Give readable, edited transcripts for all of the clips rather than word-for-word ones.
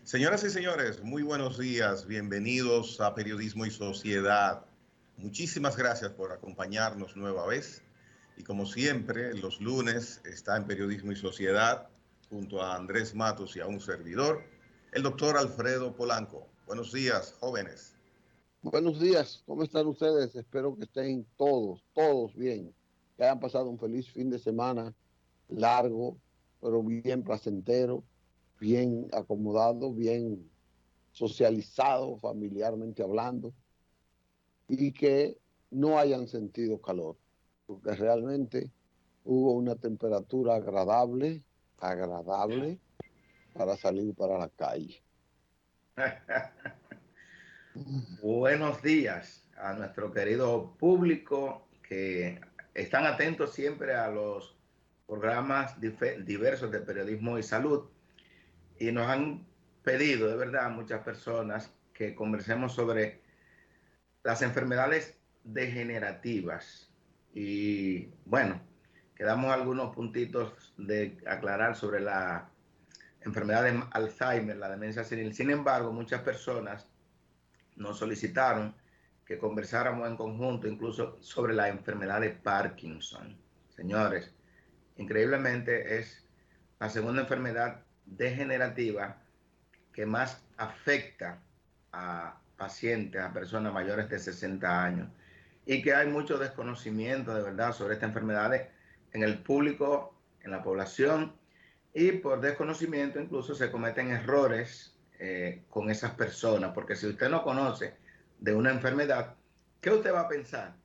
Señoras y señores, muy buenos días, bienvenidos a Periodismo y Sociedad. Muchísimas gracias por acompañarnos nueva vez. Y como siempre, los lunes está en Periodismo y Sociedad, junto a Andrés Matos y a un servidor, el doctor Alfredo Polanco. Buenos días, jóvenes. Buenos días, ¿cómo están ustedes? Espero que estén todos bien, que hayan pasado un feliz fin de semana largo, pero bien placentero, bien acomodado, bien socializado, familiarmente hablando, y que no hayan sentido calor, porque realmente hubo una temperatura agradable para salir para la calle. Buenos días a nuestro querido público que están atentos siempre a los programas diversos de periodismo y salud y nos han pedido de verdad muchas personas que conversemos sobre las enfermedades degenerativas y bueno, quedamos algunos puntitos de aclarar sobre la enfermedad de Alzheimer, la demencia senil. Sin embargo, muchas personas nos solicitaron que conversáramos en conjunto incluso sobre la enfermedad de Parkinson. Señores, increíblemente es la segunda enfermedad degenerativa que más afecta a pacientes, a personas mayores de 60 años, y que hay mucho desconocimiento de verdad sobre esta enfermedad en el público, en la población, y por desconocimiento incluso se cometen errores con esas personas, porque si usted no conoce de una enfermedad, ¿qué usted va a pensar?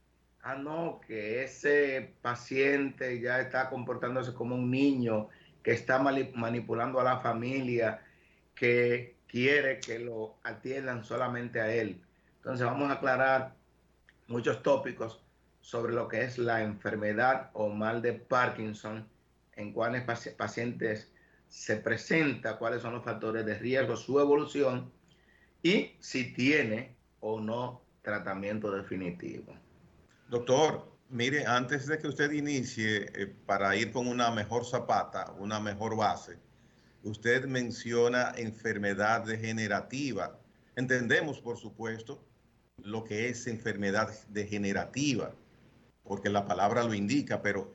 Ah, no, que ese paciente ya está comportándose como un niño, que está manipulando a la familia, que quiere que lo atiendan solamente a él. Entonces vamos a aclarar muchos tópicos sobre lo que es la enfermedad o mal de Parkinson, en cuáles pacientes se presenta, cuáles son los factores de riesgo, su evolución y si tiene o no tratamiento definitivo. Doctor, mire, antes de que usted inicie, para ir con una mejor zapata, una mejor base, usted menciona enfermedad degenerativa. Entendemos, por supuesto, lo que es enfermedad degenerativa, porque la palabra lo indica, pero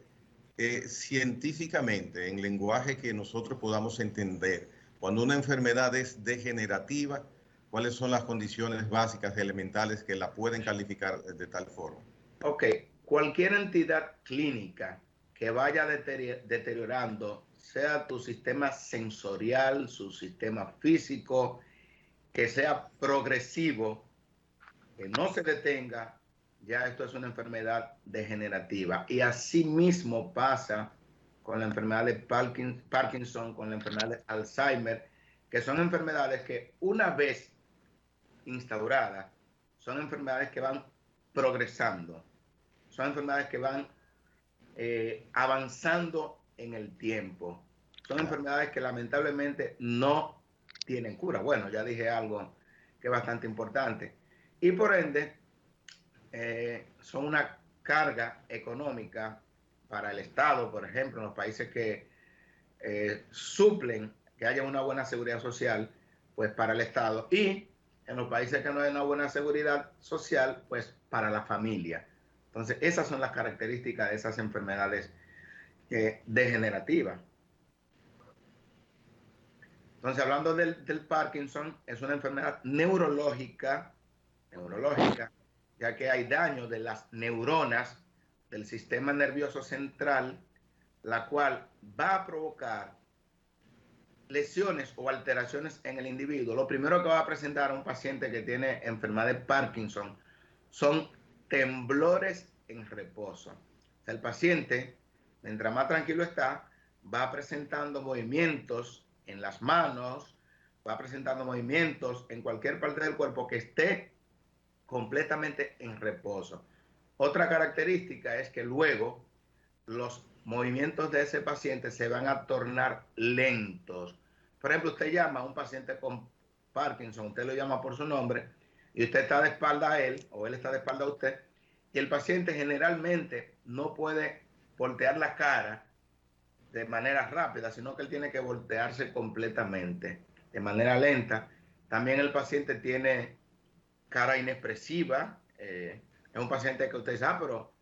científicamente, en lenguaje que nosotros podamos entender, cuando una enfermedad es degenerativa, ¿cuáles son las condiciones básicas elementales que la pueden calificar de tal forma? Ok, cualquier entidad clínica que vaya deteriorando, sea tu sistema sensorial, su sistema físico, que sea progresivo, que no se detenga, ya esto es una enfermedad degenerativa. Y así mismo pasa con la enfermedad de Parkinson, con la enfermedad de Alzheimer, que son enfermedades que una vez instauradas, son enfermedades que van progresando, son enfermedades que van avanzando en el tiempo, son enfermedades que lamentablemente no tienen cura. Bueno, ya dije algo que es bastante importante. Y por ende, son una carga económica para el Estado, por ejemplo, en los países que suplen que haya una buena seguridad social, pues para el Estado, y en los países que no hay una buena seguridad social, pues para la familia. Entonces, esas son las características de esas enfermedades degenerativas. Entonces, hablando del Parkinson, es una enfermedad neurológica, ya que hay daño de las neuronas del sistema nervioso central, la cual va a provocar lesiones o alteraciones en el individuo. Lo primero que va a presentar a un paciente que tiene enfermedad de Parkinson son temblores en reposo. O sea, el paciente, mientras más tranquilo está, va presentando movimientos en las manos, va presentando movimientos en cualquier parte del cuerpo que esté completamente en reposo. Otra característica es que luego los movimientos de ese paciente se van a tornar lentos. Por ejemplo, usted llama a un paciente con Parkinson, usted lo llama por su nombre y usted está de espalda a él o él está de espalda a usted y el paciente generalmente no puede voltear la cara de manera rápida, sino que él tiene que voltearse completamente, de manera lenta. También el paciente tiene cara inexpresiva. Es un paciente que usted dice, pero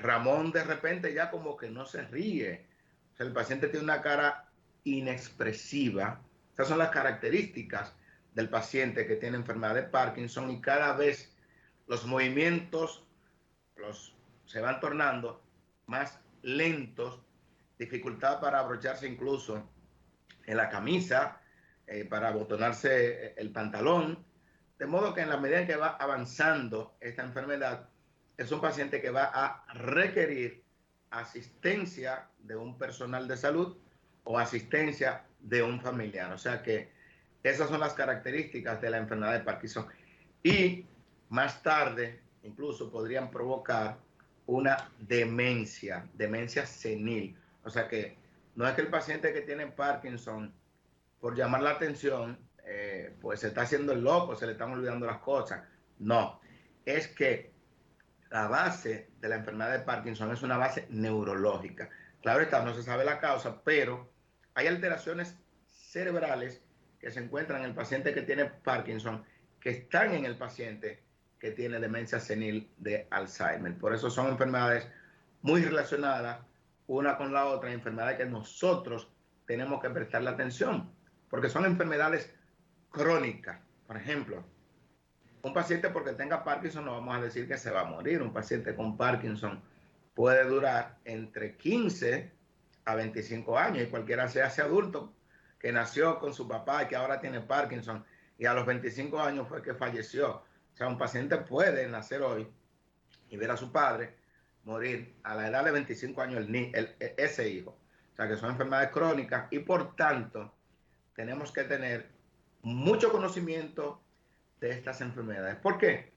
Ramón de repente ya como que no se ríe. O sea, el paciente tiene una cara inexpresiva. Esas son las características del paciente que tiene enfermedad de Parkinson y cada vez los movimientos se van tornando más lentos, dificultad para abrocharse incluso en la camisa, para abotonarse el pantalón, de modo que en la medida en que va avanzando esta enfermedad, es un paciente que va a requerir asistencia de un personal de salud o asistencia de un familiar. O sea que esas son las características de la enfermedad de Parkinson. Y más tarde, incluso podrían provocar una demencia senil. O sea que no es que el paciente que tiene Parkinson, por llamar la atención, pues se está haciendo el loco, se le están olvidando las cosas. No, es que la base de la enfermedad de Parkinson es una base neurológica. Claro está, no se sabe la causa, pero hay alteraciones cerebrales que se encuentran en el paciente que tiene Parkinson, que están en el paciente que tiene demencia senil de Alzheimer. Por eso son enfermedades muy relacionadas una con la otra, enfermedades que nosotros tenemos que prestarle atención, porque son enfermedades crónicas. Por ejemplo, un paciente porque tenga Parkinson no vamos a decir que se va a morir. Un paciente con Parkinson puede durar entre 15 a 25 años y cualquiera sea ese adulto que nació con su papá y que ahora tiene Parkinson y a los 25 años fue que falleció. O sea, un paciente puede nacer hoy y ver a su padre morir a la edad de 25 años ese hijo. O sea, que son enfermedades crónicas y por tanto tenemos que tener mucho conocimiento de estas enfermedades. ¿Por qué?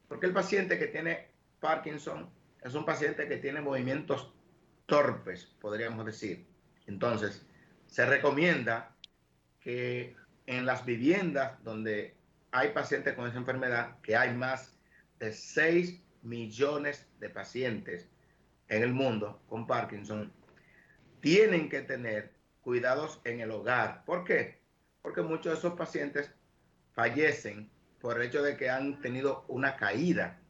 Porque el paciente que tiene Parkinson es un paciente que tiene movimientos torpes, podríamos decir. Entonces, se recomienda que en las viviendas donde hay pacientes con esa enfermedad, que hay más de 6 millones de pacientes en el mundo con Parkinson, tienen que tener cuidados en el hogar. ¿Por qué? Porque muchos de esos pacientes fallecen por el hecho de que han tenido una caída.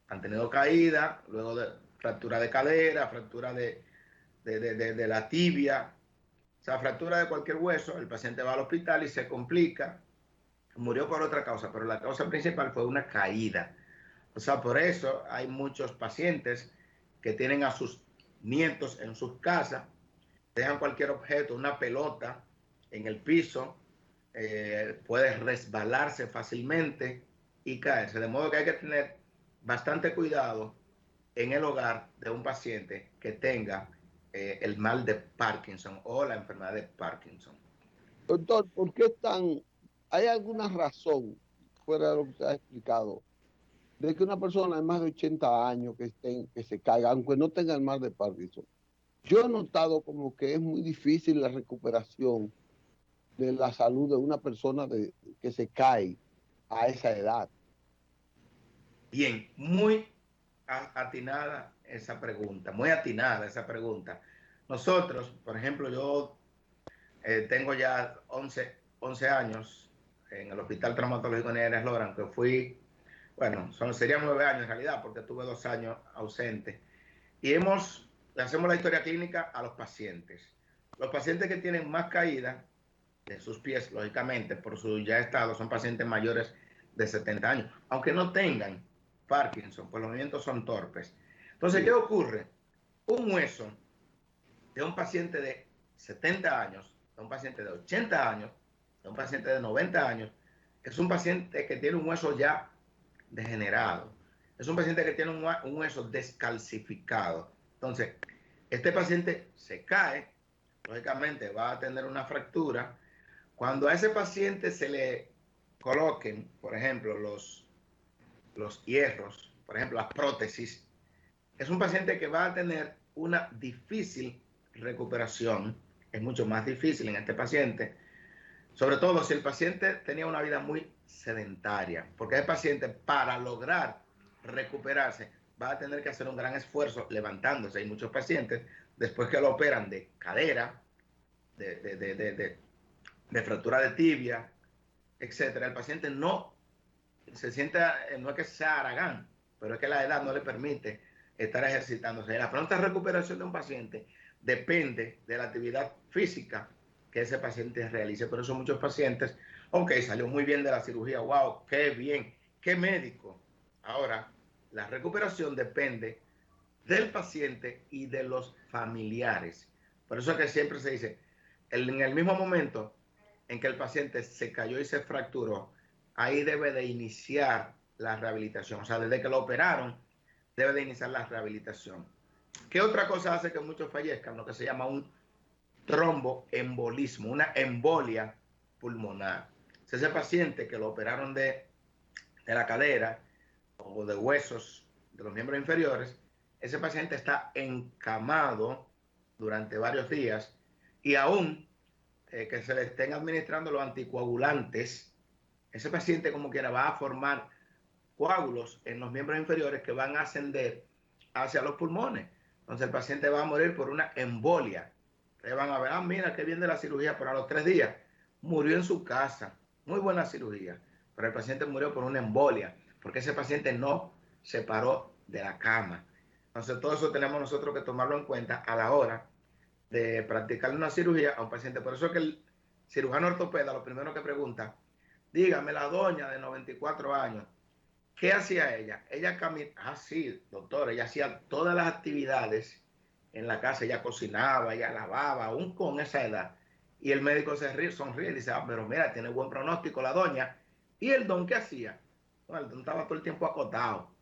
Han tenido caída, luego de fractura de cadera, fractura de la tibia, o sea, fractura de cualquier hueso, el paciente va al hospital y se complica, murió por otra causa, pero la causa principal fue una caída. O sea, por eso hay muchos pacientes que tienen a sus nietos en sus casas, dejan cualquier objeto, una pelota en el piso, puede resbalarse fácilmente y caerse. De modo que hay que tener bastante cuidado en el hogar de un paciente que tenga el mal de Parkinson o la enfermedad de Parkinson. Doctor, ¿por qué hay alguna razón, fuera de lo que usted ha explicado, de que una persona de más de 80 años que se caiga, aunque no tenga el mal de Parkinson? Yo he notado como que es muy difícil la recuperación de la salud de una persona que se cae a esa edad. Bien, muy atinada esa pregunta, muy atinada esa pregunta. Nosotros, por ejemplo, yo tengo ya 11 años en el Hospital Traumatológico Nieves Lora, que fui, bueno, serían 9 años en realidad, porque tuve 2 años ausente. Y le hacemos la historia clínica a los pacientes. Los pacientes que tienen más caída de sus pies, lógicamente, por su ya estado, son pacientes mayores de 70 años, aunque no tengan Parkinson, pues los movimientos son torpes. Entonces, ¿qué ocurre? Un hueso de un paciente de 70 años, de un paciente de 80 años, de un paciente de 90 años, es un paciente que tiene un hueso ya degenerado. Es un paciente que tiene un hueso descalcificado. Entonces, este paciente se cae, lógicamente va a tener una fractura. Cuando a ese paciente se le coloquen, por ejemplo, los hierros, por ejemplo, las prótesis, es un paciente que va a tener una difícil recuperación, es mucho más difícil en este paciente, sobre todo si el paciente tenía una vida muy sedentaria, porque el paciente para lograr recuperarse va a tener que hacer un gran esfuerzo levantándose. Hay muchos pacientes, después que lo operan de cadera, de fractura de tibia, etcétera, el paciente no se sienta, no es que sea haragán, pero es que la edad no le permite estar ejercitándose. La pronta recuperación de un paciente depende de la actividad física que ese paciente realice. Por eso muchos pacientes, ok, salió muy bien de la cirugía, wow, qué bien, qué médico. Ahora, la recuperación depende del paciente y de los familiares. Por eso es que siempre se dice, en el mismo momento en que el paciente se cayó y se fracturó, ahí debe de iniciar la rehabilitación. O sea, desde que lo operaron, debe de iniciar la rehabilitación. ¿Qué otra cosa hace que muchos fallezcan? Lo que se llama un tromboembolismo, una embolia pulmonar. Es ese paciente que lo operaron de la cadera o de huesos de los miembros inferiores, ese paciente está encamado durante varios días y aún que se le estén administrando los anticoagulantes, ese paciente como quiera va a formar coágulos en los miembros inferiores que van a ascender hacia los pulmones. Entonces el paciente va a morir por una embolia. Ustedes van a ver, mira qué bien de la cirugía, pero a los 3 días murió en su casa. Muy buena cirugía, pero el paciente murió por una embolia, porque ese paciente no se paró de la cama. Entonces todo eso tenemos nosotros que tomarlo en cuenta a la hora de practicarle una cirugía a un paciente. Por eso es que el cirujano ortopeda lo primero que pregunta, dígame, la doña de 94 años, ¿qué hacía ella? Ella caminaba, sí, doctor, ella hacía todas las actividades en la casa, ella cocinaba, ella lavaba, aún con esa edad. Y el médico sonríe y dice, pero mira, tiene buen pronóstico la doña. ¿Y el don qué hacía? Bueno, el don estaba todo el tiempo acotado.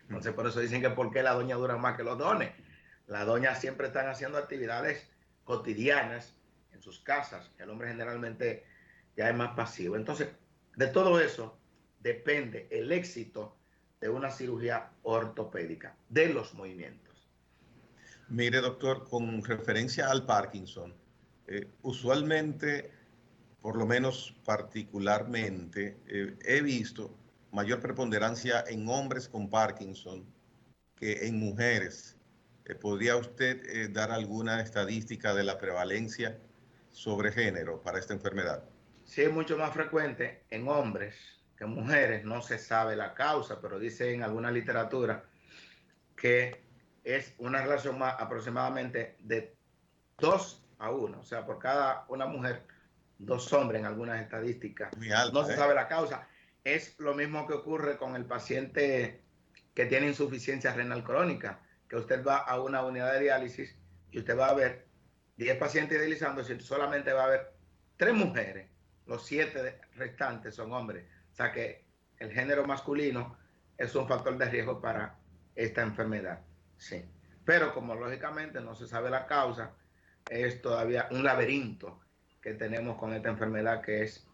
Entonces, por eso dicen que por qué la doña dura más que los dones. Las doñas siempre están haciendo actividades cotidianas en sus casas. El hombre generalmente ya es más pasivo. Entonces, de todo eso depende el éxito de una cirugía ortopédica, de los movimientos. Mire, doctor, con referencia al Parkinson, usualmente, por lo menos particularmente, he visto mayor preponderancia en hombres con Parkinson que en mujeres. ¿Podría usted dar alguna estadística de la prevalencia sobre género para esta enfermedad? Sí, es mucho más frecuente en hombres que en mujeres. No se sabe la causa, pero dice en alguna literatura que es una relación más aproximadamente de 2-1. O sea, por cada una mujer, 2 hombres en algunas estadísticas. Muy alta, no se sabe la causa. Es lo mismo que ocurre con el paciente que tiene insuficiencia renal crónica, que usted va a una unidad de diálisis y usted va a ver 10 pacientes dializándose y solamente va a ver 3 mujeres, los 7 restantes son hombres. O sea que el género masculino es un factor de riesgo para esta enfermedad. Sí. Pero como lógicamente no se sabe la causa, es todavía un laberinto que tenemos con esta enfermedad, que es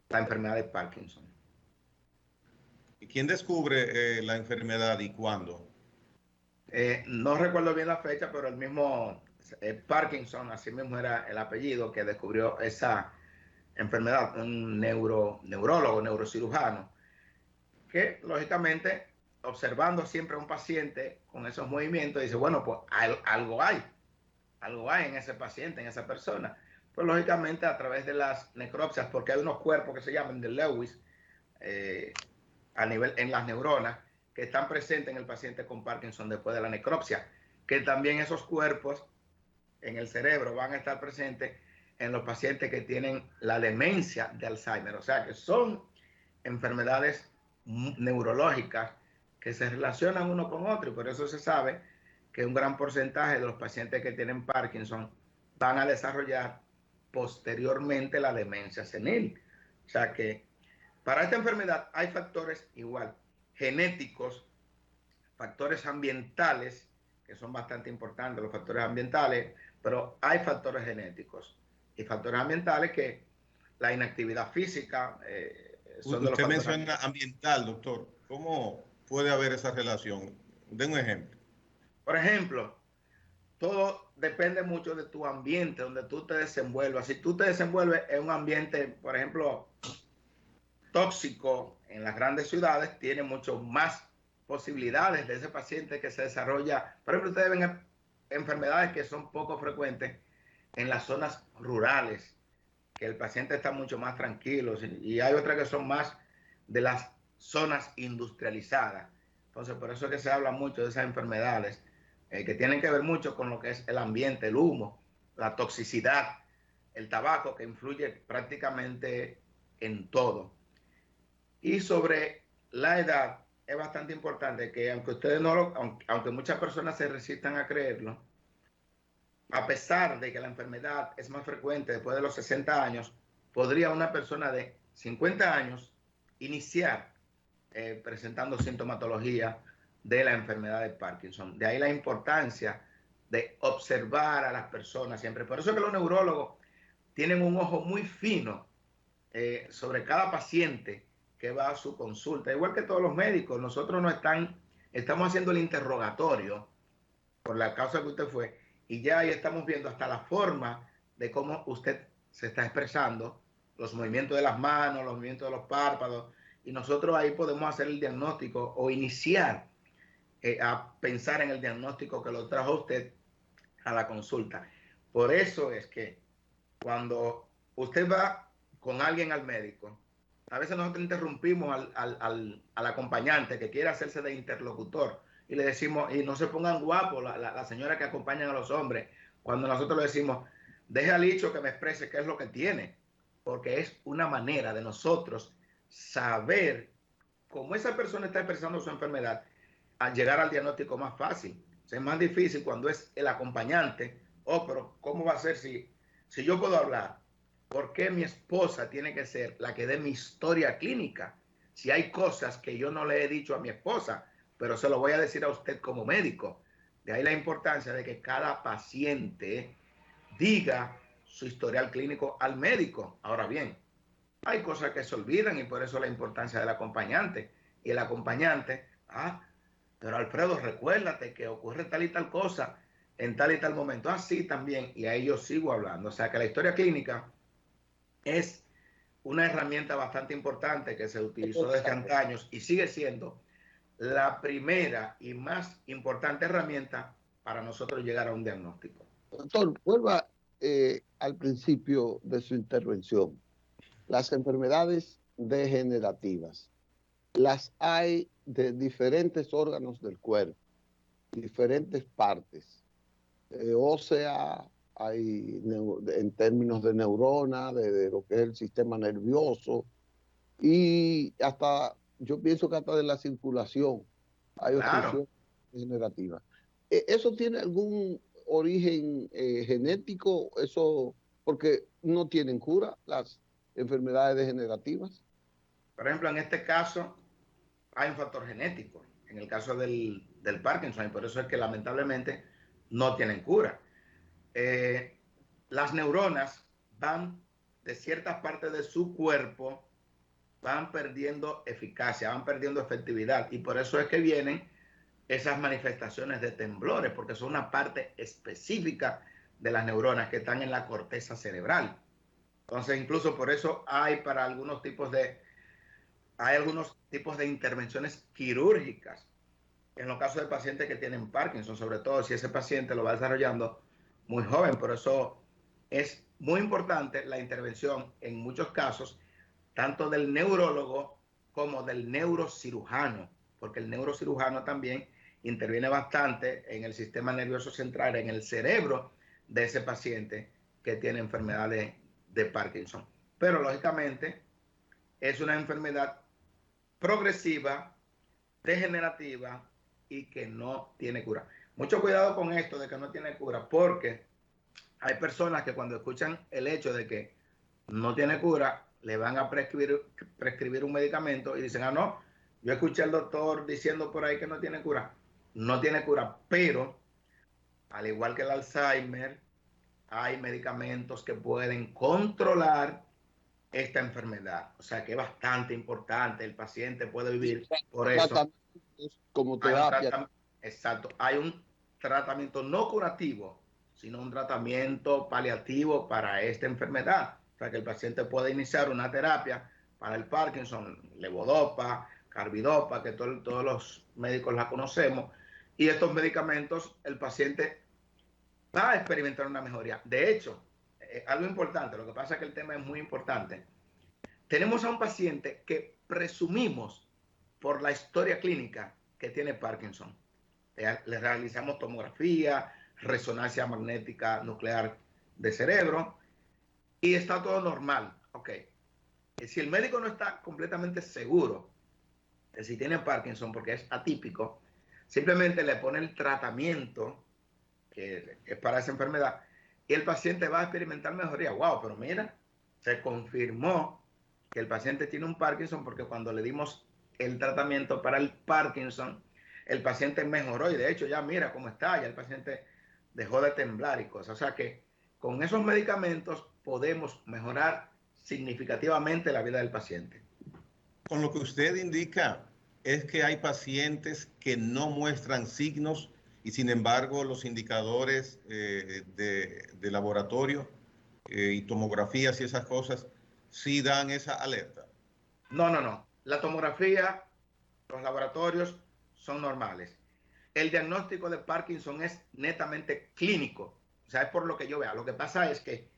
la enfermedad de Parkinson. ¿Y quién descubre la enfermedad y cuándo? No recuerdo bien la fecha, pero el mismo Parkinson, así mismo era el apellido que descubrió esa enfermedad, un neurólogo, neurocirujano, que lógicamente observando siempre a un paciente con esos movimientos dice, bueno, pues algo hay en ese paciente, en esa persona. Pues lógicamente a través de las necropsias, porque hay unos cuerpos que se llaman de Lewis a nivel en las neuronas que están presentes en el paciente con Parkinson después de la necropsia, que también esos cuerpos en el cerebro van a estar presentes en los pacientes que tienen la demencia de Alzheimer. O sea que son enfermedades neurológicas que se relacionan uno con otro, y por eso se sabe que un gran porcentaje de los pacientes que tienen Parkinson van a desarrollar posteriormente la demencia senil. O sea que para esta enfermedad hay factores igual, genéticos, factores ambientales, que son bastante importantes los factores ambientales, pero hay factores genéticos y factores ambientales que la inactividad física son de los factores. Usted menciona ambiental, doctor. ¿Cómo puede haber esa relación? Den un ejemplo. Por ejemplo, todo depende mucho de tu ambiente, donde tú te desenvuelvas. Si tú te desenvuelves en un ambiente, por ejemplo, tóxico en las grandes ciudades, tiene mucho más posibilidades de ese paciente que se desarrolla. Por ejemplo, ustedes ven enfermedades que son poco frecuentes en las zonas rurales, que el paciente está mucho más tranquilo, y hay otras que son más de las zonas industrializadas. Entonces, por eso es que se habla mucho de esas enfermedades, que tienen que ver mucho con lo que es el ambiente, el humo, la toxicidad, el tabaco, que influye prácticamente en todo. Y sobre la edad, es bastante importante que aunque ustedes no lo, aunque muchas personas se resistan a creerlo, a pesar de que la enfermedad es más frecuente después de los 60 años, podría una persona de 50 años iniciar presentando sintomatología de la enfermedad de Parkinson. De ahí la importancia de observar a las personas siempre. Por eso es que los neurólogos tienen un ojo muy fino sobre cada paciente que va a su consulta. Igual que todos los médicos, nosotros no estamos haciendo el interrogatorio por la causa que usted fue, y ya ahí estamos viendo hasta la forma de cómo usted se está expresando, los movimientos de las manos, los movimientos de los párpados, y nosotros ahí podemos hacer el diagnóstico o iniciar a pensar en el diagnóstico que lo trajo usted a la consulta. Por eso es que cuando usted va con alguien al médico, a veces nosotros interrumpimos al acompañante que quiere hacerse de interlocutor y le decimos, y no se pongan guapos la señora que acompañan a los hombres, cuando nosotros le decimos, deje al dicho que me exprese qué es lo que tiene, porque es una manera de nosotros saber cómo esa persona está expresando su enfermedad, al llegar al diagnóstico más fácil. O sea, es más difícil cuando es el acompañante. Oh, pero ¿cómo va a ser si yo puedo hablar? ¿Por qué mi esposa tiene que ser la que dé mi historia clínica? Si hay cosas que yo no le he dicho a mi esposa, pero se lo voy a decir a usted como médico. De ahí la importancia de que cada paciente diga su historial clínico al médico. Ahora bien, hay cosas que se olvidan y por eso la importancia del acompañante. Y el acompañante, pero Alfredo, recuérdate que ocurre tal y tal cosa en tal y tal momento. Sí, también. Y ahí yo sigo hablando. O sea que la historia clínica es una herramienta bastante importante que se utilizó desde antaños y sigue siendo la primera y más importante herramienta para nosotros llegar a un diagnóstico. Doctor, vuelva al principio de su intervención. Las enfermedades degenerativas, las hay de diferentes órganos del cuerpo, diferentes partes, ósea, hay en términos de neurona, de lo que es el sistema nervioso, y hasta, yo pienso que hasta de la circulación hay obstrucción degenerativa. ¿Eso tiene algún origen genético? Eso, porque no tienen cura las enfermedades degenerativas. Por ejemplo, en este caso hay un factor genético, en el caso del Parkinson, y por eso es que lamentablemente no tienen cura. Las neuronas van de ciertas partes de su cuerpo, van perdiendo eficacia, van perdiendo efectividad, y por eso es que vienen esas manifestaciones de temblores, porque son una parte específica de las neuronas que están en la corteza cerebral. Entonces, incluso por eso hay algunos tipos de intervenciones quirúrgicas en los casos de pacientes que tienen Parkinson, sobre todo si ese paciente lo va desarrollando muy joven. Por eso es muy importante la intervención en muchos casos, tanto del neurólogo como del neurocirujano, porque el neurocirujano también interviene bastante en el sistema nervioso central, en el cerebro de ese paciente que tiene enfermedad de Parkinson. Pero lógicamente es una enfermedad progresiva, degenerativa y que no tiene cura. Mucho cuidado con esto de que no tiene cura, porque hay personas que cuando escuchan el hecho de que no tiene cura, le van a prescribir un medicamento y dicen, no, yo escuché al doctor diciendo por ahí que no tiene cura. No tiene cura, pero al igual que el Alzheimer, hay medicamentos que pueden controlar esta enfermedad. O sea que es bastante importante, el paciente puede vivir por eso. Como terapia. Exacto, hay un tratamiento no curativo, sino un tratamiento paliativo para esta enfermedad. O sea, que el paciente puede iniciar una terapia para el Parkinson, levodopa, carbidopa, que todos los médicos la conocemos, y estos medicamentos el paciente va a experimentar una mejoría. De hecho, algo importante, lo que pasa es que el tema es muy importante. Tenemos a un paciente que presumimos por la historia clínica que tiene Parkinson. Le realizamos tomografía, resonancia magnética nuclear de cerebro y está todo normal. Ok. Y si el médico no está completamente seguro de si tiene Parkinson porque es atípico, simplemente le pone el tratamiento que es para esa enfermedad y el paciente va a experimentar mejoría. Wow, pero mira, se confirmó que el paciente tiene un Parkinson porque cuando le dimos el tratamiento para el Parkinson, el paciente mejoró y de hecho ya mira cómo está, ya el paciente dejó de temblar y cosas. O sea que con esos medicamentos podemos mejorar significativamente la vida del paciente. Con lo que usted indica, es que hay pacientes que no muestran signos y sin embargo los indicadores de laboratorio y tomografías y esas cosas sí dan esa alerta. No. La tomografía, los laboratorios son normales. El diagnóstico de Parkinson es netamente clínico. O sea, es por lo que yo vea. Lo que pasa es que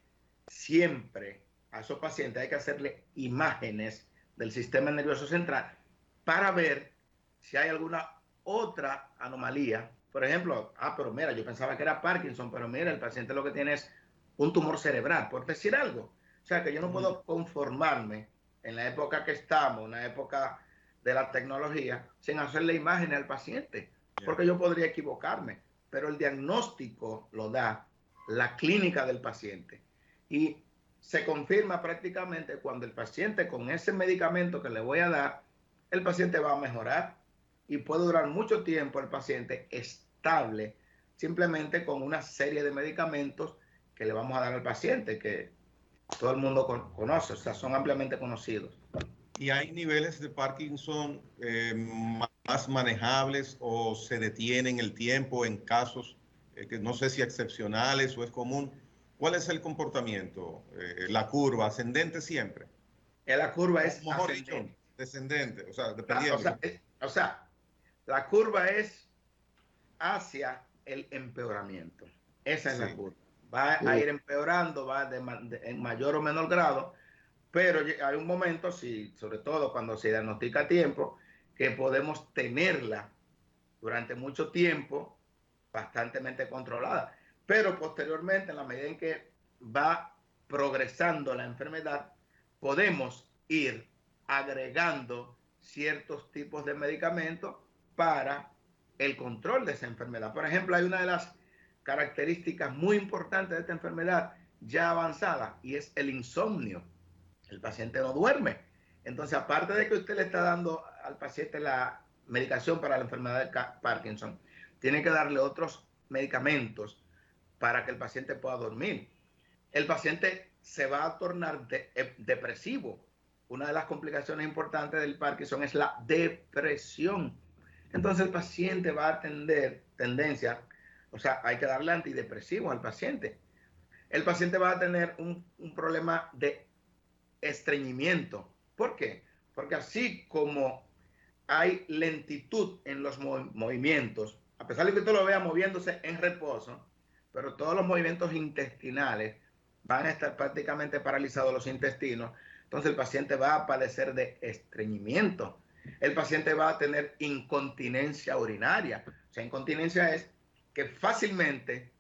siempre a esos pacientes hay que hacerle imágenes del sistema nervioso central para ver si hay alguna otra anomalía. Por ejemplo, pero mira, yo pensaba que era Parkinson, pero mira, el paciente lo que tiene es un tumor cerebral, por decir algo. O sea, que yo no puedo conformarme en la época que estamos, en la época de la tecnología, sin hacerle imágenes al paciente, porque yo podría equivocarme, pero el diagnóstico lo da la clínica del paciente y se confirma prácticamente cuando el paciente con ese medicamento que le voy a dar, el paciente va a mejorar y puede durar mucho tiempo el paciente estable simplemente con una serie de medicamentos que le vamos a dar al paciente que todo el mundo conoce, o sea, son ampliamente conocidos. ¿Y hay niveles de Parkinson más manejables o se detienen el tiempo en casos que no sé si excepcionales o es común? ¿Cuál es el comportamiento? La curva, ascendente siempre. La curva es mejor dicho, descendente, o sea, dependiendo. O sea, la curva es hacia el empeoramiento. Esa es la curva. Va a ir empeorando, va en mayor o menor grado, pero hay un momento, sobre todo cuando se diagnostica a tiempo, que podemos tenerla durante mucho tiempo bastante controlada. Pero posteriormente, en la medida en que va progresando la enfermedad, podemos ir agregando ciertos tipos de medicamentos para el control de esa enfermedad. Por ejemplo, hay una de las características muy importantes de esta enfermedad ya avanzada y es el insomnio. El paciente no duerme. Entonces, aparte de que usted le está dando al paciente la medicación para la enfermedad de Parkinson, tiene que darle otros medicamentos para que el paciente pueda dormir. El paciente se va a tornar depresivo. Una de las complicaciones importantes del Parkinson es la depresión. Entonces el paciente va a tener tendencia, o sea, hay que darle antidepresivos al paciente. El paciente va a tener un problema de estreñimiento. ¿Por qué? Porque así como hay lentitud en los movimientos, a pesar de que usted lo vea moviéndose en reposo, pero todos los movimientos intestinales van a estar prácticamente paralizados los intestinos, entonces el paciente va a padecer de estreñimiento. El paciente va a tener incontinencia urinaria. O sea, incontinencia es que fácilmente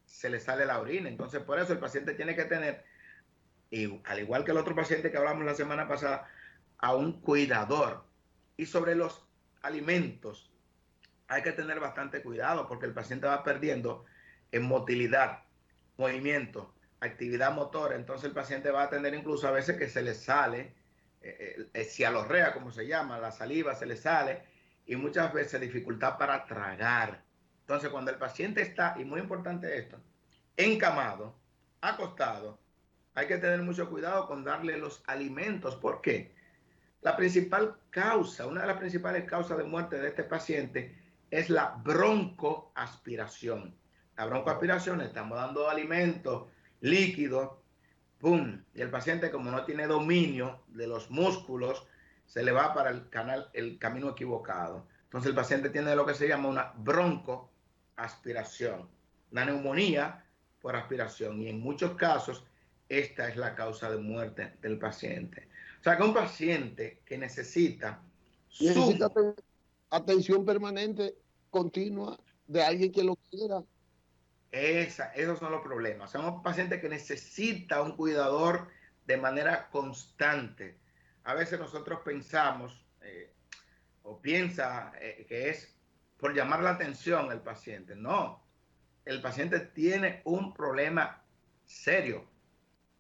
se le sale la orina. Entonces, por eso el paciente tiene que tener, y al igual que el otro paciente que hablamos la semana pasada, a un cuidador. Y sobre los alimentos, hay que tener bastante cuidado porque el paciente va perdiendo en motilidad, movimiento, actividad motora. Entonces el paciente va a tener incluso a veces que se le sale cialorrea, como se llama, la saliva se le sale y muchas veces dificultad para tragar. Entonces cuando el paciente está, y muy importante esto, encamado, acostado, hay que tener mucho cuidado con darle los alimentos. ¿Por qué? La principal causa, una de las principales causas de muerte de este paciente es la broncoaspiración. La broncoaspiración, estamos dando alimentos líquidos, ¡pum! Y el paciente, como no tiene dominio de los músculos, se le va para el camino equivocado. Entonces el paciente tiene lo que se llama una broncoaspiración, una neumonía por aspiración. Y en muchos casos, esta es la causa de muerte del paciente. O sea que un paciente que necesita atención permanente, continua, de alguien que lo quiera. Esos son los problemas. Son un paciente que necesita un cuidador de manera constante. A veces nosotros pensamos o piensa que es por llamar la atención al paciente. No, el paciente tiene un problema serio.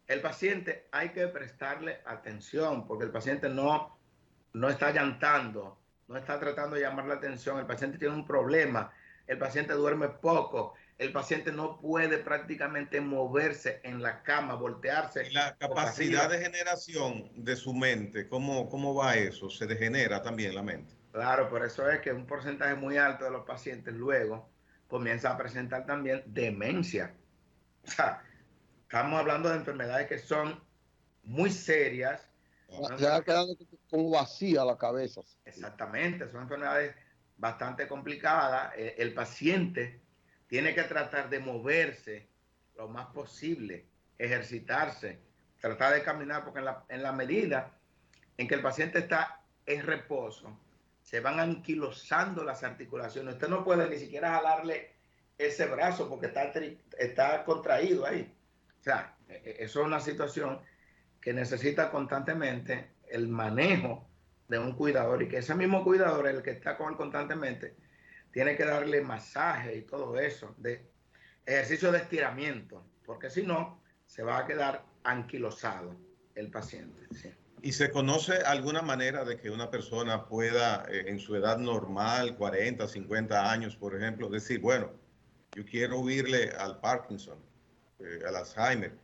El paciente hay que prestarle atención porque el paciente no está llantando, no está tratando de llamar la atención. El paciente tiene un problema, el paciente duerme poco, el paciente no puede prácticamente moverse en la cama, voltearse. Y la capacidad de generación de su mente, ¿cómo va eso? ¿Se degenera también la mente? Claro, por eso es que un porcentaje muy alto de los pacientes luego comienza a presentar también demencia. O sea, estamos hablando de enfermedades que son muy serias. Se ha quedado como vacía la cabeza. Exactamente, son enfermedades bastante complicadas. El paciente tiene que tratar de moverse lo más posible, ejercitarse, tratar de caminar, porque en la medida en que el paciente está en reposo, se van anquilosando las articulaciones. Usted no puede ni siquiera jalarle ese brazo porque está contraído ahí. O sea, eso es una situación que necesita constantemente el manejo de un cuidador, y que ese mismo cuidador, el que está con él constantemente, tiene que darle masaje y todo eso, de ejercicio de estiramiento, porque si no, se va a quedar anquilosado el paciente. ¿Sí? ¿Y se conoce alguna manera de que una persona pueda, en su edad normal, 40, 50 años, por ejemplo, decir, bueno, yo quiero huirle al Parkinson, al Alzheimer?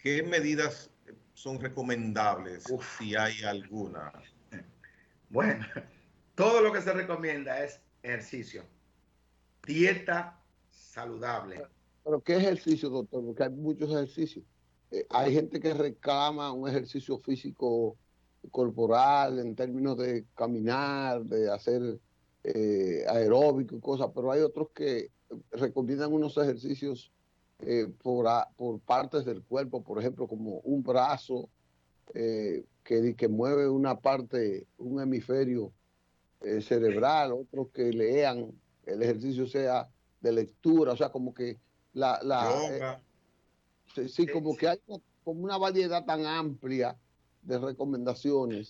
¿Qué medidas son recomendables, si hay alguna? Bueno, todo lo que se recomienda es ejercicio, dieta saludable. ¿Pero qué ejercicio, doctor? Porque hay muchos ejercicios. Hay gente que reclama un ejercicio físico corporal en términos de caminar, de hacer aeróbico y cosas, pero hay otros que recomiendan unos ejercicios por partes del cuerpo, por ejemplo, como un brazo que mueve una parte, un hemisferio cerebral, otros que lean, el ejercicio sea de lectura, o sea, como que Yoga. sí, como que hay como una variedad tan amplia de recomendaciones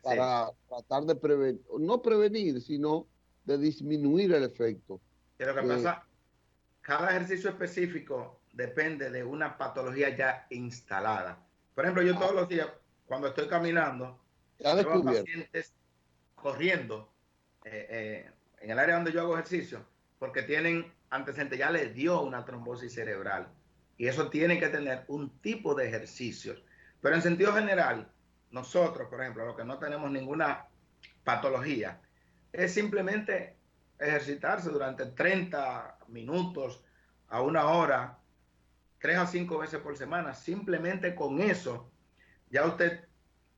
para tratar de prevenir, no prevenir, sino de disminuir el efecto. Que lo que pasa, cada ejercicio específico depende de una patología ya instalada. Por ejemplo, yo todos los días, cuando estoy caminando, veo a pacientes corriendo en el área donde yo hago ejercicio, porque tienen antecedentes, ya les dio una trombosis cerebral. Y eso tiene que tener un tipo de ejercicios. Pero en sentido general, nosotros, por ejemplo, los que no tenemos ninguna patología, es simplemente ejercitarse durante 30 minutos a una hora, 3 a 5 veces por semana. Simplemente con eso, ya usted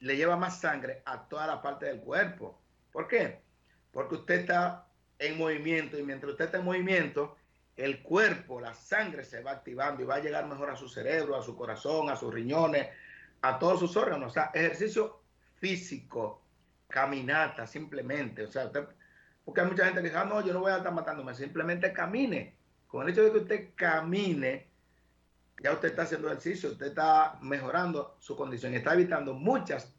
le lleva más sangre a toda la parte del cuerpo. ¿Por qué? Porque usted está en movimiento, y mientras usted está en movimiento, el cuerpo, la sangre se va activando y va a llegar mejor a su cerebro, a su corazón, a sus riñones, a todos sus órganos. O sea, ejercicio físico, caminata simplemente. O sea, porque hay mucha gente que dice, no, yo no voy a estar matándome, simplemente camine. Con el hecho de que usted camine, ya usted está haciendo ejercicio, usted está mejorando su condición y está evitando muchas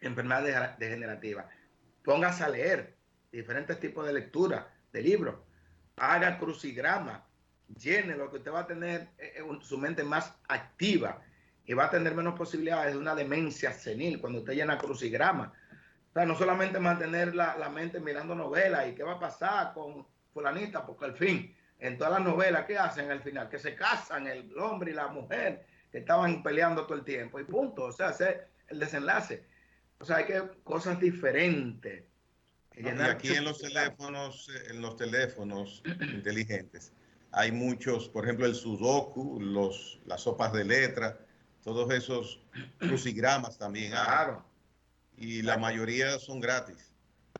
enfermedades degenerativas. Póngase a leer diferentes tipos de lectura, de libros, haga crucigrama, llene lo que usted va a tener su mente más activa y va a tener menos posibilidades de una demencia senil cuando usted llena crucigrama. O sea, no solamente mantener la mente mirando novelas y qué va a pasar con fulanita, porque al fin, en todas las novelas, ¿qué hacen al final? Que se casan el hombre y la mujer, que estaban peleando todo el tiempo y punto. O sea, ese es el desenlace. O sea, hay que cosas diferentes. Y aquí en los teléfonos inteligentes, hay muchos, por ejemplo, el Sudoku, las sopas de letra, todos esos crucigramas también hay. Claro. Y la mayoría son gratis.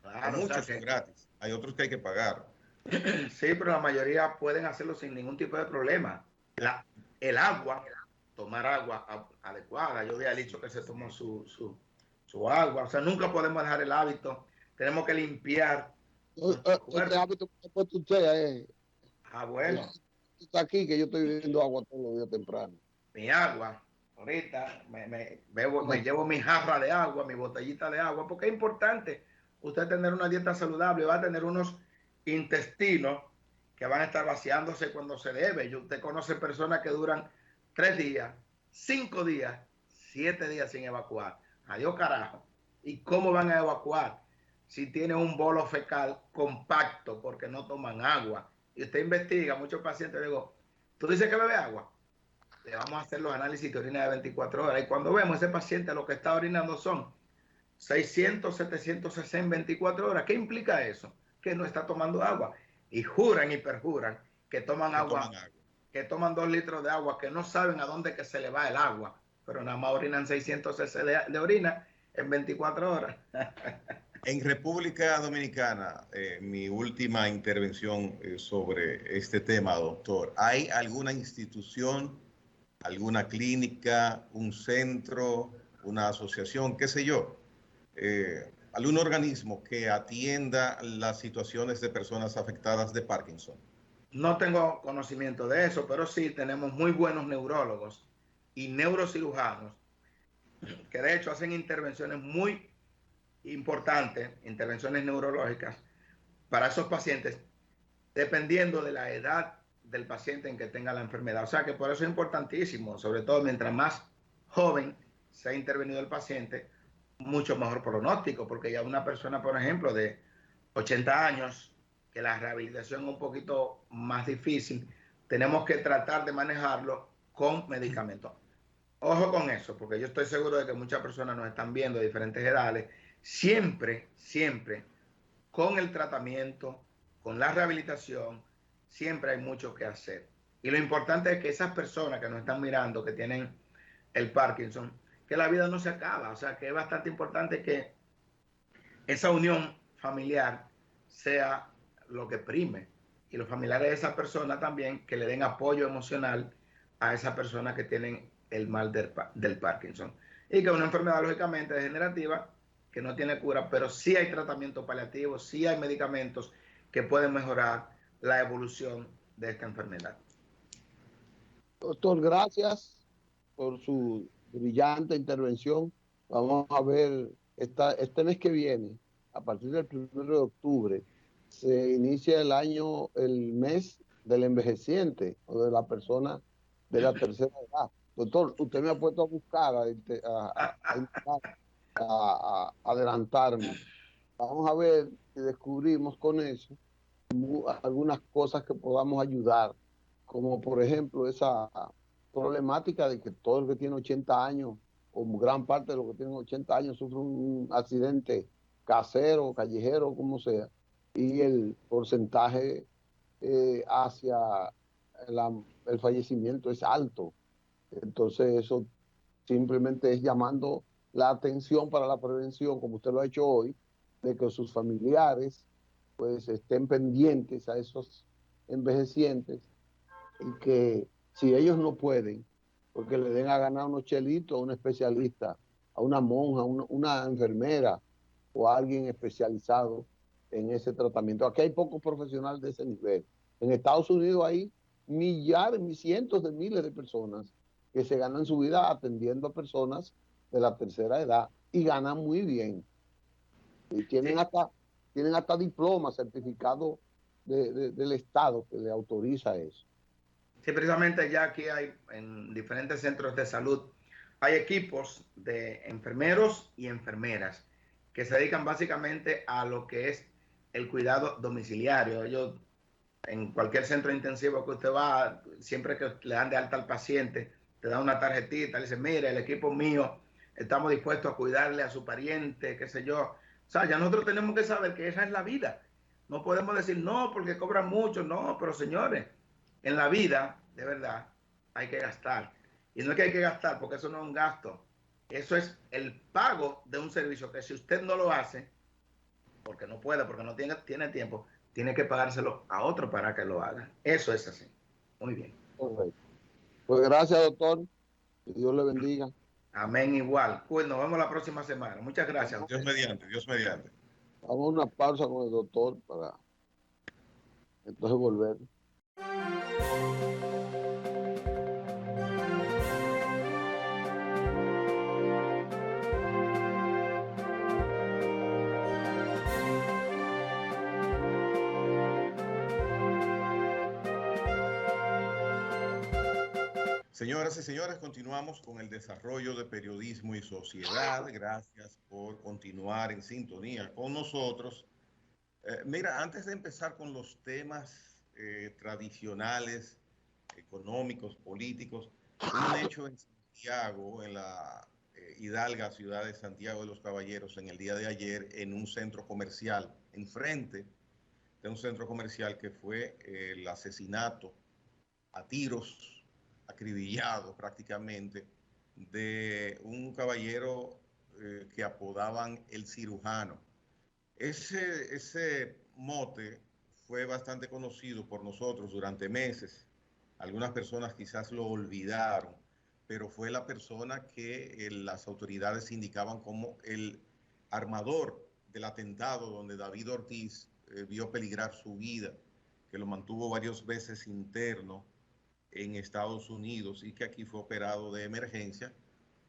O Claro, o sea muchos son gratis. Hay otros que hay que pagar. Sí, pero la mayoría pueden hacerlo sin ningún tipo de problema. El agua, tomar agua adecuada. Yo había dicho que se tomó su agua. O sea, nunca podemos dejar el hábito. Tenemos que limpiar nuestro cuerpo. Este hábito que ha puesto usted Bueno. Está aquí que yo estoy bebiendo agua todos los días temprano. Mi agua. Ahorita me llevo mi jarra de agua, mi botellita de agua, porque es importante usted tener una dieta saludable. Va a tener unos intestinos que van a estar vaciándose cuando se debe. Usted conoce personas que duran 3 días, 5 días, 7 días sin evacuar. Adiós carajo. ¿Y cómo van a evacuar? Si tiene un bolo fecal compacto porque no toman agua. Y usted investiga, muchos pacientes, digo, ¿tú dices que bebe agua? Le vamos a hacer los análisis de orina de 24 horas. Y cuando vemos ese paciente, lo que está orinando son 600, 700 cc en 24 horas. ¿Qué implica eso? Que no está tomando agua. Y juran y perjuran que toman agua, que toman 2 litros de agua, que no saben a dónde que se le va el agua, pero nada más orinan 600 cc de orina en 24 horas. En República Dominicana, mi última intervención sobre este tema, doctor, ¿hay alguna institución, alguna clínica, un centro, una asociación, qué sé yo, algún organismo que atienda las situaciones de personas afectadas de Parkinson? No tengo conocimiento de eso, pero sí tenemos muy buenos neurólogos y neurocirujanos que de hecho hacen intervenciones muy importantes, intervenciones neurológicas para esos pacientes, dependiendo de la edad del paciente en que tenga la enfermedad. O sea que por eso es importantísimo, sobre todo mientras más joven se ha intervenido el paciente, mucho mejor pronóstico, porque ya una persona, por ejemplo, de 80 años, que la rehabilitación es un poquito más difícil, tenemos que tratar de manejarlo con medicamentos. Ojo con eso, porque yo estoy seguro de que muchas personas nos están viendo de diferentes edades. Siempre, siempre, con el tratamiento, con la rehabilitación, siempre hay mucho que hacer. Y lo importante es que esas personas que nos están mirando, que tienen el Parkinson, que la vida no se acaba. O sea, que es bastante importante que esa unión familiar sea lo que prime. Y los familiares de esa persona también que le den apoyo emocional a esa persona que tienen el mal del Parkinson. Y que es una enfermedad lógicamente degenerativa que no tiene cura, pero sí hay tratamiento paliativo, sí hay medicamentos que pueden mejorar la evolución de esta enfermedad. Doctor, gracias por su brillante intervención. Vamos a ver, este mes que viene, a partir del 1 de octubre, se inicia el mes del envejeciente o de la persona de la tercera edad. Doctor, usted me ha puesto a buscar, a adelantarme. Vamos a ver si descubrimos con eso algunas cosas que podamos ayudar, como por ejemplo esa problemática de que todo el que tiene 80 años, o gran parte de los que tienen 80 años, sufre un accidente casero, callejero, como sea, y el porcentaje hacia el fallecimiento es alto. Entonces eso simplemente es llamando la atención para la prevención, como usted lo ha hecho hoy, de que sus familiares pues estén pendientes a esos envejecientes y que si ellos no pueden, porque le den a ganar unos chelitos a un especialista, a una monja, una enfermera o a alguien especializado en ese tratamiento. Aquí hay pocos profesionales de ese nivel. En Estados Unidos hay millares, cientos de miles de personas que se ganan su vida atendiendo a personas de la tercera edad y ganan muy bien. Y tienen hasta diplomas, certificados del Estado que le autoriza eso. Sí, precisamente ya aquí hay en diferentes centros de salud, hay equipos de enfermeros y enfermeras que se dedican básicamente a lo que es el cuidado domiciliario. Ellos, en cualquier centro intensivo que usted va, siempre que le dan de alta al paciente, te da una tarjetita, le dice, mire, el equipo mío, estamos dispuestos a cuidarle a su pariente, qué sé yo, O sea, ya nosotros tenemos que saber que esa es la vida. No podemos decir no porque cobran mucho, no, pero señores, en la vida, de verdad, hay que gastar. Y no es que hay que gastar porque eso no es un gasto. Eso es el pago de un servicio que si usted no lo hace, porque no puede, porque no tiene tiempo, tiene que pagárselo a otro para que lo haga. Eso es así. Muy bien. Correcto. Pues gracias, doctor. Que Dios le bendiga. Amén, igual. Pues nos vemos la próxima semana. Muchas gracias. Dios mediante, Dios mediante. Vamos a una pausa con el doctor para entonces volver. Señoras y señores, continuamos con el desarrollo de Periodismo y Sociedad. Gracias por continuar en sintonía con nosotros. Mira, antes de empezar con los temas tradicionales, económicos, políticos, un hecho en Santiago, en la hidalga ciudad de Santiago de los Caballeros, en el día de ayer, en un centro comercial, enfrente de un centro comercial, que fue el asesinato a tiros, acribillado prácticamente, de un caballero que apodaban el cirujano. Ese mote fue bastante conocido por nosotros durante meses. Algunas personas quizás lo olvidaron, pero fue la persona que las autoridades indicaban como el armador del atentado donde David Ortiz vio peligrar su vida, que lo mantuvo varias veces interno en Estados Unidos y que aquí fue operado de emergencia,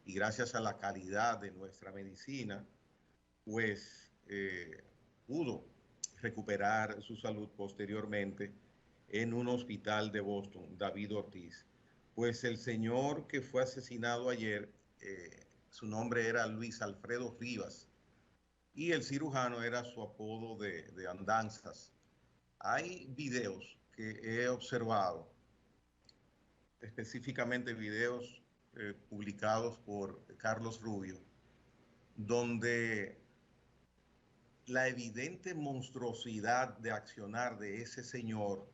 y gracias a la calidad de nuestra medicina, pues pudo recuperar su salud posteriormente en un hospital de Boston, David Ortiz. Pues el señor que fue asesinado ayer, su nombre era Luis Alfredo Rivas, y el cirujano era su apodo de andanzas. Hay videos que he observado, específicamente videos publicados por Carlos Rubio, donde la evidente monstruosidad de accionar de ese señor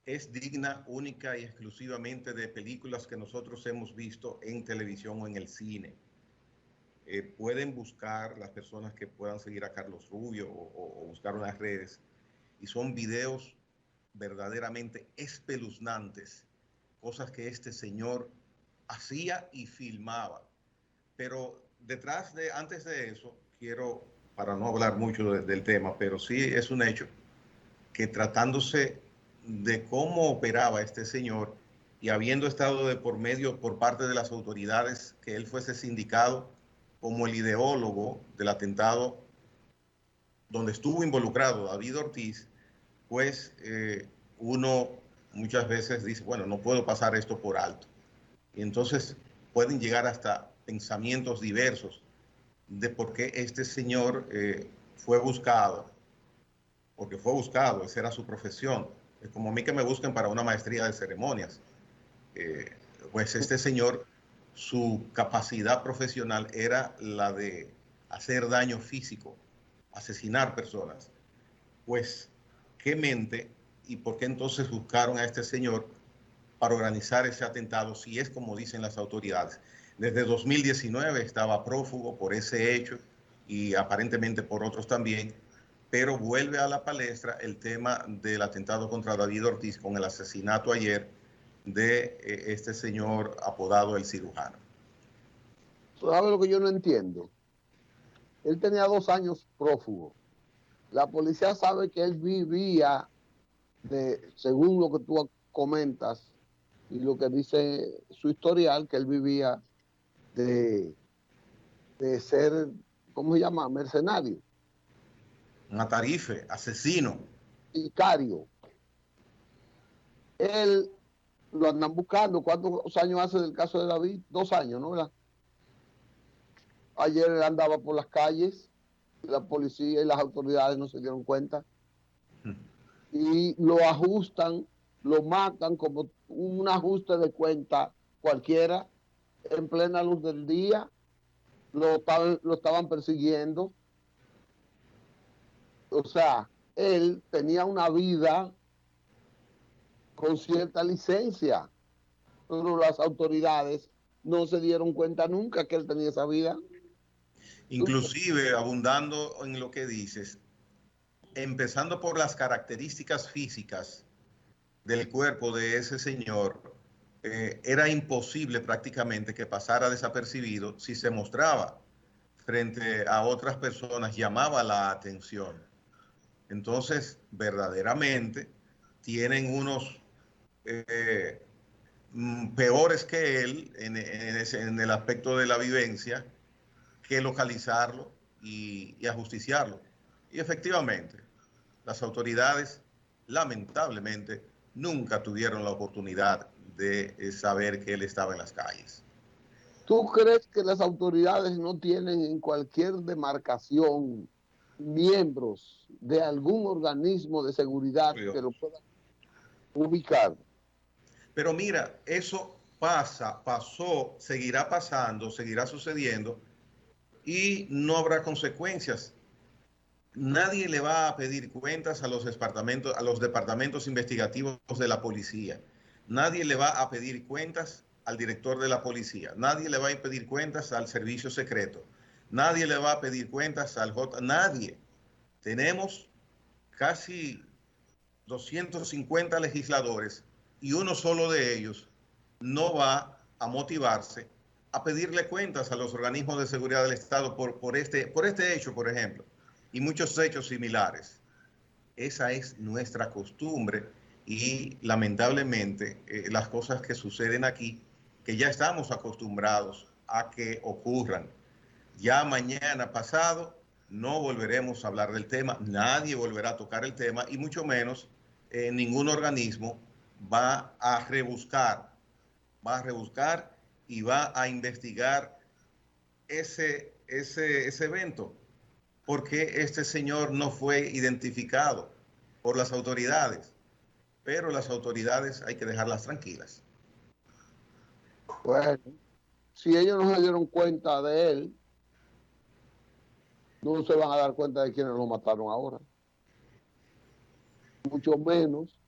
es digna única y exclusivamente de películas que nosotros hemos visto en televisión o en el cine. Pueden buscar las personas que puedan seguir a Carlos Rubio o buscar unas redes, y son videos verdaderamente espeluznantes, cosas que este señor hacía y filmaba. Pero antes de eso, quiero, para no hablar mucho del tema, pero sí es un hecho que, tratándose de cómo operaba este señor y habiendo estado de por medio por parte de las autoridades que él fuese sindicado como el ideólogo del atentado donde estuvo involucrado David Ortiz, pues uno muchas veces dice, bueno, no puedo pasar esto por alto. Y entonces pueden llegar hasta pensamientos diversos de por qué este señor fue buscado, porque fue buscado, esa era su profesión. Es como a mí que me busquen para una maestría de ceremonias. Pues este señor, su capacidad profesional era la de hacer daño físico, asesinar personas. Pues, ¿qué mente y por qué entonces buscaron a este señor para organizar ese atentado, si es como dicen las autoridades? Desde 2019 estaba prófugo por ese hecho y aparentemente por otros también, pero vuelve a la palestra el tema del atentado contra David Ortiz con el asesinato ayer de este señor apodado el cirujano. ¿Sabe lo que yo no entiendo? Él tenía 2 años prófugo. La policía sabe que él vivía, según lo que tú comentas y lo que dice su historial, que él vivía de ser, ¿cómo se llama? Mercenario. Matarife, asesino. Sicario. Él lo andan buscando. ¿Cuántos años hace del caso de David? 2 años, ¿no? ¿Verdad? Ayer él andaba por las calles, la policía y las autoridades no se dieron cuenta. Y lo ajustan, lo matan como un ajuste de cuenta cualquiera, en plena luz del día. Lo estaban persiguiendo O sea, él tenía una vida con cierta licencia, pero las autoridades no se dieron cuenta nunca que él tenía esa vida. Inclusive, abundando en lo que dices, empezando por las características físicas del cuerpo de ese señor, era imposible prácticamente que pasara desapercibido si se mostraba frente a otras personas, llamaba la atención. Entonces, verdaderamente, tienen unos peores que él en el aspecto de la vivencia, que localizarlo y ajusticiarlo. Y efectivamente, las autoridades, lamentablemente, nunca tuvieron la oportunidad de saber que él estaba en las calles. ¿Tú crees que las autoridades no tienen en cualquier demarcación miembros de algún organismo de seguridad que lo puedan ubicar? Pero mira, eso pasa, pasó, seguirá pasando, seguirá sucediendo y no habrá consecuencias. Nadie le va a pedir cuentas a los departamentos investigativos de la policía. Nadie le va a pedir cuentas al director de la policía. Nadie le va a pedir cuentas al servicio secreto. Nadie le va a pedir cuentas al J. Nadie. Tenemos casi 250 legisladores y uno solo de ellos no va a motivarse a pedirle cuentas a los organismos de seguridad del Estado por este hecho, por ejemplo, y muchos hechos similares. Esa es nuestra costumbre y lamentablemente las cosas que suceden aquí, que ya estamos acostumbrados a que ocurran. Ya mañana pasado no volveremos a hablar del tema, nadie volverá a tocar el tema y mucho menos ningún organismo va a rebuscar y va a investigar ese evento, porque este señor no fue identificado por las autoridades, pero las autoridades hay que dejarlas tranquilas. Bueno, si ellos no se dieron cuenta de él, no se van a dar cuenta de quienes lo mataron ahora. Mucho menos,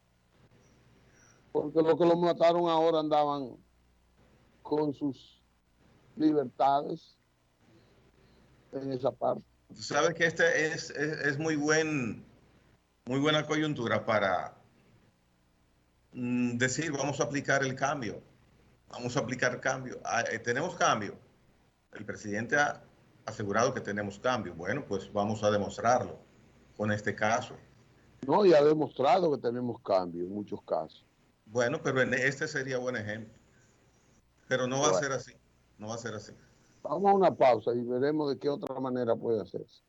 porque los que lo mataron ahora andaban con sus libertades en esa parte. Tú sabes que este es muy buena coyuntura para decir, vamos a aplicar el cambio. Vamos a aplicar cambio. Tenemos cambio. El presidente ha asegurado que tenemos cambio. Bueno, pues vamos a demostrarlo con este caso. No, y ha demostrado que tenemos cambio en muchos casos. Bueno, pero en este sería buen ejemplo. Pero no va a ser así. No va a ser así. Vamos a una pausa y veremos de qué otra manera puede hacerse.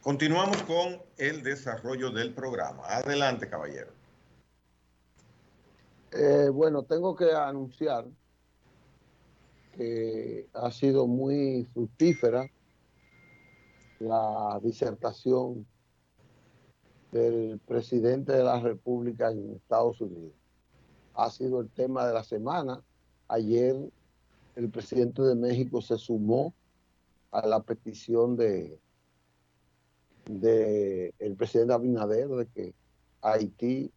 Continuamos con el desarrollo del programa. Adelante, caballero. Bueno, tengo que anunciar que ha sido muy fructífera la disertación del presidente de la República en Estados Unidos. Ha sido el tema de la semana. Ayer el presidente de México se sumó a la petición de el presidente Abinader de que Haití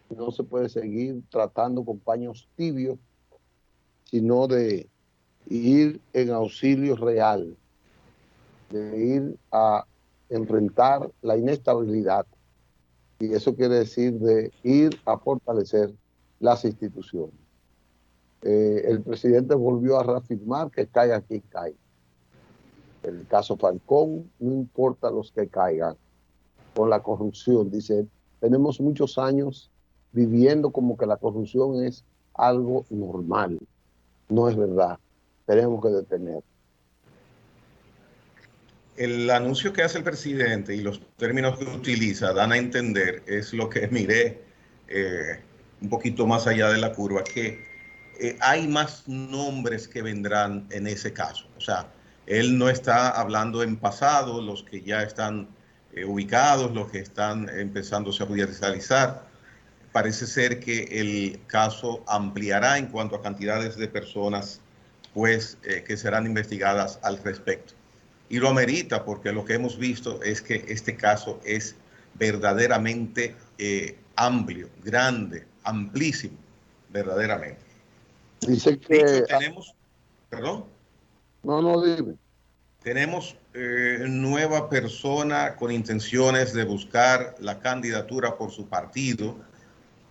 no se puede seguir tratando con paños tibios, sino de ir en auxilio real, de ir a enfrentar la inestabilidad. Y eso quiere decir de ir a fortalecer las instituciones. El presidente volvió a reafirmar que caiga quien caiga. El caso Falcón, no importa los que caigan con la corrupción, dice, tenemos muchos años viviendo como que la corrupción es algo normal. No es verdad. Tenemos que detener. El anuncio que hace el presidente y los términos que utiliza dan a entender, es lo que miré un poquito más allá de la curva, que hay más nombres que vendrán en ese caso. O sea, Él no está hablando en pasado, los que ya están ubicados, los que están empezándose a judicializar. Parece ser que el caso ampliará en cuanto a cantidades de personas pues, que serán investigadas al respecto. Y lo amerita porque lo que hemos visto es que este caso es verdaderamente amplio, grande, amplísimo, verdaderamente. Dice que... Dicho, tenemos... ¿Perdón? No, dime. Tenemos nueva persona con intenciones de buscar la candidatura por su partido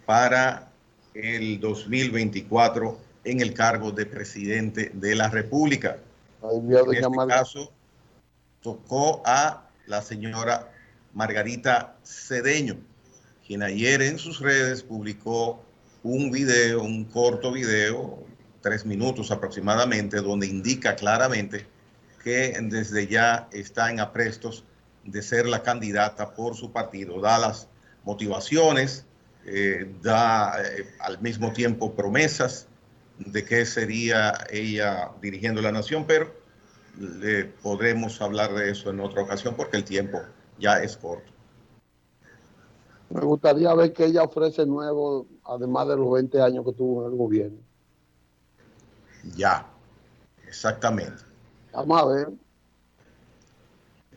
para el 2024 en el cargo de presidente de la República. En este caso, tocó a la señora Margarita Cedeño, quien ayer en sus redes publicó un video, un corto video, 3 minutos aproximadamente, donde indica claramente que desde ya está en aprestos de ser la candidata por su partido. Da las motivaciones, da al mismo tiempo promesas de que sería ella dirigiendo la nación, pero podremos hablar de eso en otra ocasión porque el tiempo ya es corto. Me gustaría ver qué ella ofrece nuevo, además de los 20 años que tuvo en el gobierno. Ya, exactamente. Vamos a ver.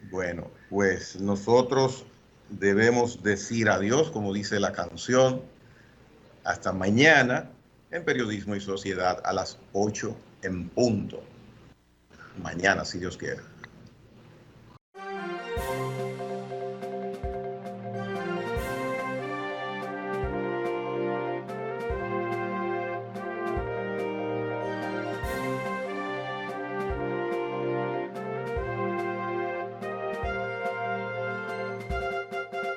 Bueno, pues nosotros debemos decir adiós, como dice la canción. Hasta mañana en Periodismo y Sociedad a las 8 en punto. Mañana, si Dios quiere.